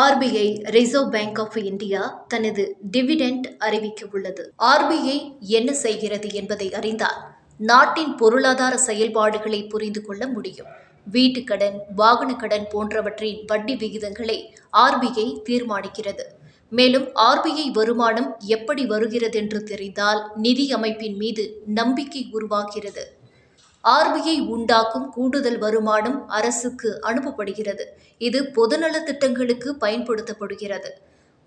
RBI Reserve Bank of India தனது dividend அறிவிக்க உள்ளது. ஆர்பிஐ என்ன செய்கிறது என்பதை அறிந்தால் நாட்டின் பொருளாதார செயல்பாடுகளை புரிந்து கொள்ள முடியும். வீட்டுக் கடன், வாகன கடன் போன்றவற்றின் வட்டி விகிதங்களை ஆர்பிஐ தீர்மானிக்கிறது. மேலும் ஆர்பிஐ வருமானம் எப்படி வருகிறது என்று தெரிந்தால் நிதி அமைப்பின் மீது நம்பிக்கை உருவாகிறது. ஆர்பிஐ உண்டாக்கும் கூடுதல் வருமானம் அரசுக்கு அனுப்பப்படுகிறது. இது பொதுநல திட்டங்களுக்கு பயன்படுத்தப்படுகிறது.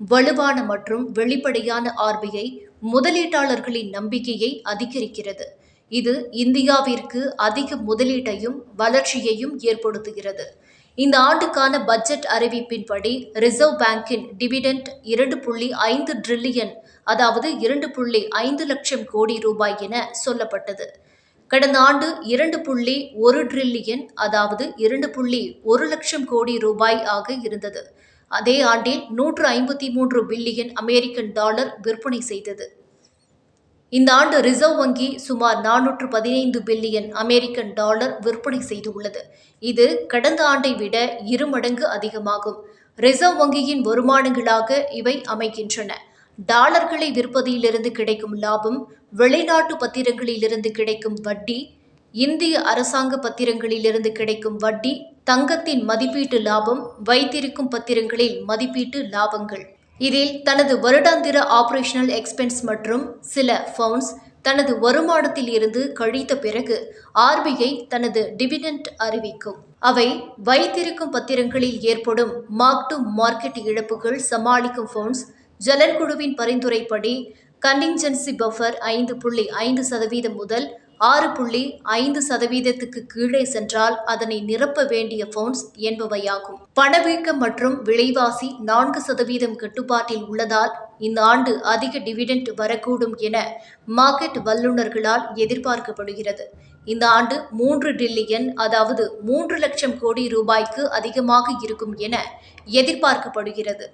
வலுவான மற்றும் வெளிப்படையான ஆர்பிஐ முதலீட்டாளர்களின் நம்பிக்கையை அதிகரிக்கிறது. இது இந்தியாவிற்கு அதிக முதலீட்டையும் வளர்ச்சியையும் ஏற்படுத்துகிறது. இந்த ஆண்டுக்கான பட்ஜெட் அறிவிப்பின்படி ரிசர்வ் பேங்கின் டிவிடெண்ட் 2.5 டிரில்லியன் அதாவது 2.5 லட்சம் கோடி ரூபாய் என சொல்லப்பட்டது. கடந்த ஆண்டு 2.1 டிரில்லியன் அதாவது 2.1 லட்சம் கோடி ரூபாய் ஆக இருந்தது. அதே ஆண்டில் 153 பில்லியன் அமெரிக்கன் டாலர் விற்பனை செய்தது. இந்த ஆண்டு ரிசர்வ் வங்கி சுமார் 415 பில்லியன் அமெரிக்கன் டாலர் விற்பனை செய்துள்ளது. இது கடந்த ஆண்டை விட 2 மடங்கு அதிகமாகும். ரிசர்வ் வங்கியின் வருமானங்களாக இவை அமைகின்றன. டாலர்களை விற்பதிலிருந்து கிடைக்கும் லாபம், வெளிநாட்டு பத்திரங்களிலிருந்து கிடைக்கும் வட்டி, இந்திய அரசாங்க பத்திரங்களிலிருந்து கிடைக்கும் வட்டி, தங்கத்தின் மதிப்பீட்டு லாபம், வைத்திருக்கும் பத்திரங்களில் மதிப்பீட்டு லாபங்கள். இதில் தனது வருடாந்திர ஆபரேஷனல் எக்ஸ்பென்ஸ் மற்றும் சில ஃபவுண்ட்ஸ் தனது வருமானத்தில் இருந்து கழித்த பிறகு ஆர்பிஐ தனது டிவிடெண்ட் அறிவிக்கும். அவை வைத்திருக்கும் பத்திரங்களில் ஏற்படும் மார்க் டு மார்க்கெட் இழப்புகள் சமாளிக்கும் ஃபவுண்ட்ஸ். ஜலன் குழுவின் பரிந்துரைப்படி கன்டின்ஜென்சி பஃபர் 5.5% முதல் 6.5% கீழே சென்றால் அதனை நிரப்ப வேண்டிய ஃபவுண்ட்ஸ் என்பவையாகும். பணவீக்கம் மற்றும் விலைவாசி 4% கட்டுப்பாட்டில் உள்ளதால் இந்த ஆண்டு அதிக டிவிடெண்ட் வரக்கூடும் என மார்க்கெட் வல்லுநர்களால் எதிர்பார்க்கப்படுகிறது. இந்த ஆண்டு 3 டிரில்லியன் அதாவது 3 லட்சம் கோடி ரூபாய்க்கு அதிகமாக இருக்கும் என எதிர்பார்க்கப்படுகிறது.